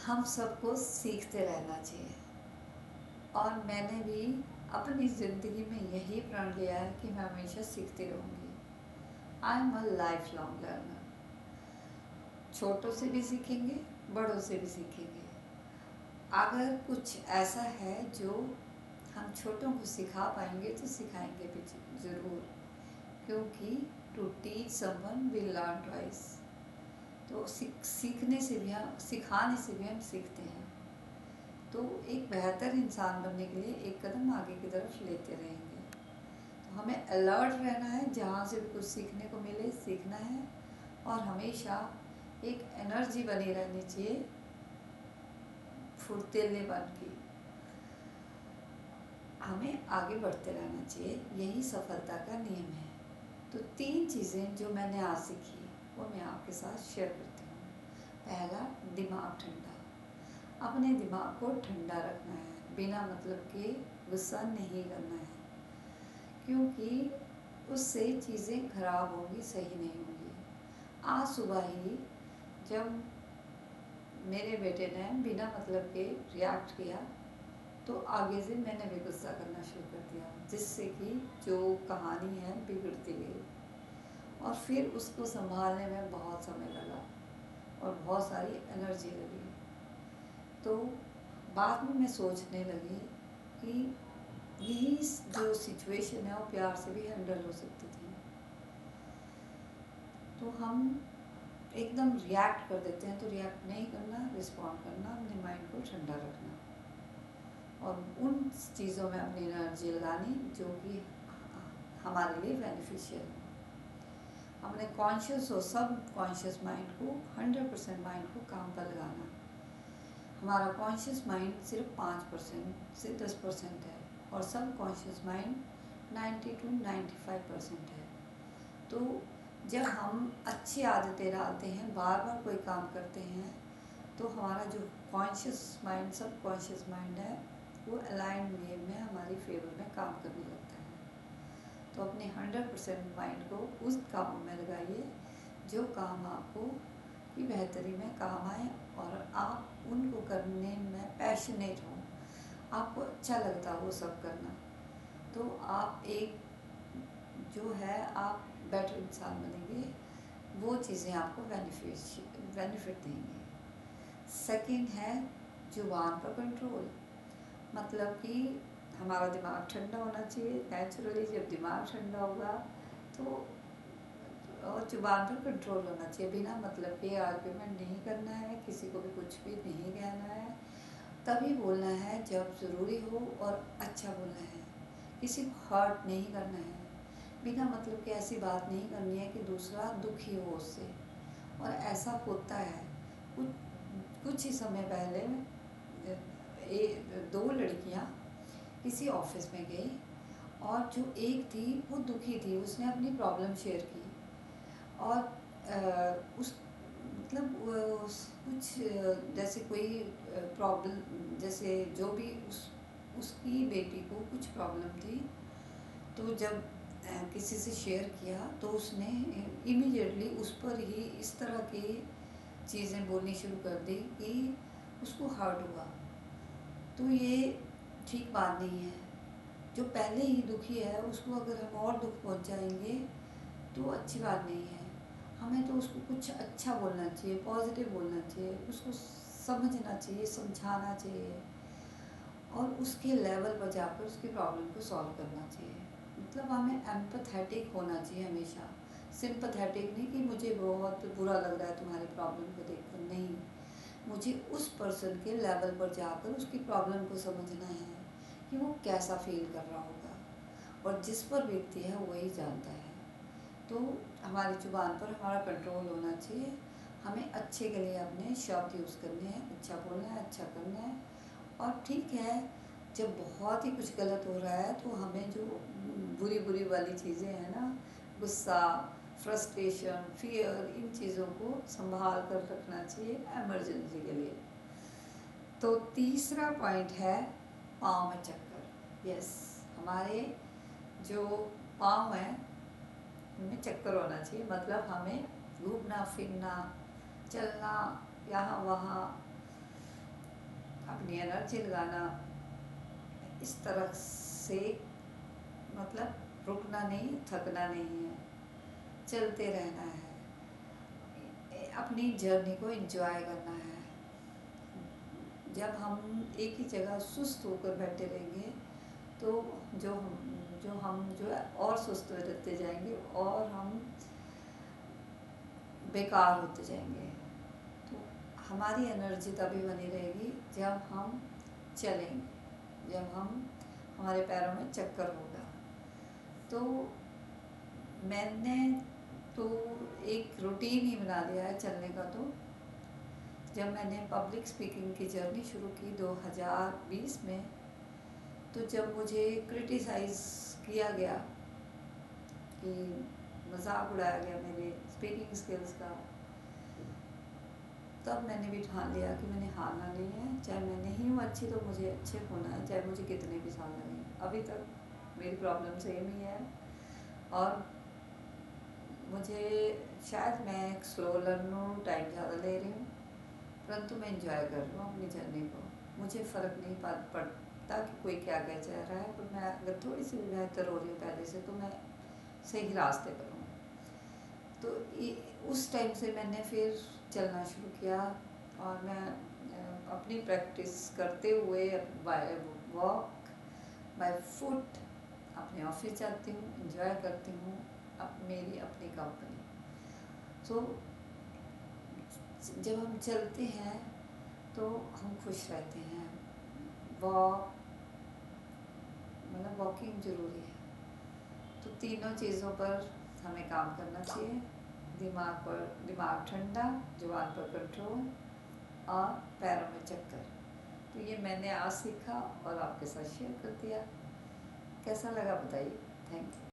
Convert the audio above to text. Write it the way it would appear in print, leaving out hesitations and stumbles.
हम सबको सीखते रहना चाहिए और मैंने भी अपनी ज़िंदगी में यही प्रण लिया है कि मैं हमेशा सीखती रहूँगी। I am a life long learner. छोटों से भी सीखेंगे, बड़ों से भी सीखेंगे। अगर कुछ ऐसा है जो हम छोटों को सिखा पाएंगे तो सिखाएंगे भी ज़रूर, क्योंकि to teach someone will learn twice. तो सीखने से भी हम, सिखाने से भी हम सीखते हैं। तो एक बेहतर इंसान बनने के लिए एक कदम आगे की तरफ लेते रहेंगे। तो हमें अलर्ट रहना है, जहाँ से भी कुछ सीखने को मिले सीखना है, और हमेशा एक एनर्जी बनी रहनी चाहिए, फुर्तीलेपन की। हमें आगे बढ़ते रहना चाहिए, यही सफलता का नियम है। तो 3 चीज़ें जो मैंने आज सीखी वो मैं आपके साथ शेयर करती हूँ। पहला, दिमाग ठंडा। अपने दिमाग को ठंडा रखना है, बिना मतलब के गुस्सा नहीं करना है, क्योंकि उससे चीज़ें खराब होंगी, सही नहीं होंगी। आज सुबह ही जब मेरे बेटे ने बिना मतलब के रिएक्ट किया तो आगे से मैंने भी गुस्सा करना शुरू कर दिया, जिससे कि जो कहानी है बिगड़ती गई और फिर उसको संभालने में बहुत समय लगा और बहुत सारी एनर्जी लगी। तो बाद में मैं सोचने लगी कि यही जो सिचुएशन है वो प्यार से भी हैंडल हो सकती थी। तो हम एकदम रिएक्ट कर देते हैं, तो रिएक्ट नहीं करना, रिस्पॉन्ड करना, अपने माइंड को ठंडा रखना और उन चीज़ों में अपनी एनर्जी लगानी जो कि हमारे लिए बेनिफिशियल हो। हमने कॉन्शियस और सब कॉन्शियस माइंड को 100% माइंड को काम पर लगाना। हमारा कॉन्शियस माइंड सिर्फ 5% से 10% है और सब कॉन्शियस माइंड 90 to 95% है। तो जब हम अच्छी आदतें डालते हैं, बार बार कोई काम करते हैं, तो हमारा जो कॉन्शियस माइंड, सब कॉन्शियस माइंड है, वो अलाइन वे में हमारी फेवर में काम करने लगता है। तो अपने 100% माइंड को उस काम में लगाइए जो काम आपको की बेहतरी में काम आए और आप उनको करने में पैशनेट हो, आपको अच्छा लगता वो सब करना। तो आप एक जो है आप बेटर इंसान बनेंगे, वो चीज़ें आपको बेनिफिट देंगी। सेकंड है जुबान पर कंट्रोल। मतलब कि हमारा दिमाग ठंडा होना चाहिए। नेचुरली जब दिमाग ठंडा होगा तो और जुबान पर कंट्रोल होना चाहिए, बिना मतलब के आर्ग्यूमेंट नहीं करना है, किसी को भी कुछ भी नहीं कहना है। तभी बोलना है जब ज़रूरी हो और अच्छा बोलना है, किसी को हर्ट नहीं करना है, बिना मतलब के ऐसी बात नहीं करनी है कि दूसरा दुखी हो उससे। और ऐसा होता है, कुछ ही समय पहले 2 लड़कियां किसी ऑफिस में गई और जो एक थी वो दुखी थी, उसने अपनी प्रॉब्लम शेयर की और उस मतलब कुछ जैसे कोई प्रॉब्लम, जैसे जो भी उसकी बेटी को कुछ प्रॉब्लम थी, तो जब किसी से शेयर किया तो उसने इमीडिएटली उस पर ही इस तरह की चीज़ें बोलनी शुरू कर दी कि उसको हर्ट हुआ। तो ये ठीक बात नहीं है। जो पहले ही दुखी है उसको अगर हम और दुख पहुंचाएंगे तो अच्छी बात नहीं है। हमें तो उसको कुछ अच्छा बोलना चाहिए, पॉजिटिव बोलना चाहिए, उसको समझना चाहिए, समझाना चाहिए और उसके लेवल पर जाकर उसकी प्रॉब्लम को सॉल्व करना चाहिए। मतलब हमें एम्पैथेटिक होना चाहिए हमेशा, सिंपैथेटिक नहीं कि मुझे बहुत बुरा लग रहा है तुम्हारी प्रॉब्लम को देखकर। नहीं, मुझे उस पर्सन के लेवल पर जाकर उसकी प्रॉब्लम को समझना है कि वो कैसा फील कर रहा होगा, और जिस पर व्यक्ति है वही जानता है। तो हमारी जुबान पर हमारा कंट्रोल होना चाहिए। हमें अच्छे के लिए अपने शब्द यूज़ करने हैं, अच्छा बोलना है, अच्छा करना है। और ठीक है, जब बहुत ही कुछ गलत हो रहा है तो हमें जो बुरी बुरी वाली चीज़ें हैं ना, गुस्सा, फ्रस्ट्रेशन, फियर, इन चीज़ों को संभाल कर रखना चाहिए इमरजेंसी के लिए। तो तीसरा पॉइंट है पाँव में चक्कर। यस, हमारे जो पाँव हैं उनमें चक्कर होना चाहिए। मतलब हमें घूमना फिरना, चलना यहाँ वहाँ, अपनी एनर्जी लगाना, इस तरह से मतलब रुकना नहीं, थकना नहीं है, चलते रहना है, अपनी जर्नी को एंजॉय करना है। जब हम एक ही जगह सुस्त होकर बैठे रहेंगे तो जो है और सुस्त रहते जाएंगे और हम बेकार होते जाएंगे। तो हमारी एनर्जी तभी बनी रहेगी जब हम चलेंगे, जब हमारे पैरों में चक्कर होगा। तो मैंने तो एक रूटीन ही बना लिया है चलने का। तो जब मैंने पब्लिक स्पीकिंग की जर्नी शुरू की 2020 में, तो जब मुझे क्रिटिसाइज़ किया गया कि मजाक उड़ाया गया मेरे स्पीकिंग स्किल्स का, तब मैंने भी ठान लिया कि मैंने हारना नहीं है। चाहे मैं नहीं हूँ अच्छी तो मुझे अच्छे होना है, चाहे मुझे कितने भी साल लगें। अभी तक मेरी प्रॉब्लम सेम ही है और मुझे शायद मैं एक स्लो लर्नर, टाइम ज़्यादा ले रही हूँ, परंतु मैं इंजॉय कर रही हूँ अपनी जर्नी को। मुझे फ़र्क नहीं पड़ता कि कोई क्या कह जा रहा है, पर मैं अगर थोड़ी सी भी बेहतर हो रही हूँ पहले से, तो मैं सही रास्ते पर हूँ। तो उस टाइम से मैंने फिर चलना शुरू किया और मैं अपनी प्रैक्टिस करते हुए बाय वॉक, बाय फुट अपने ऑफिस जाती हूँ, एंजॉय करती हूँ मेरी अपनी कंपनी। तो जब हम चलते हैं तो हम खुश रहते हैं। वॉक मतलब वॉकिंग ज़रूरी है। तो तीनों चीज़ों पर हमें काम करना चाहिए। दिमाग ठंडा, जुबान पर कंट्रोल और पैरों में चक्कर। तो ये मैंने आज सीखा और आपके साथ शेयर कर दिया। कैसा लगा बताइए। Thank you.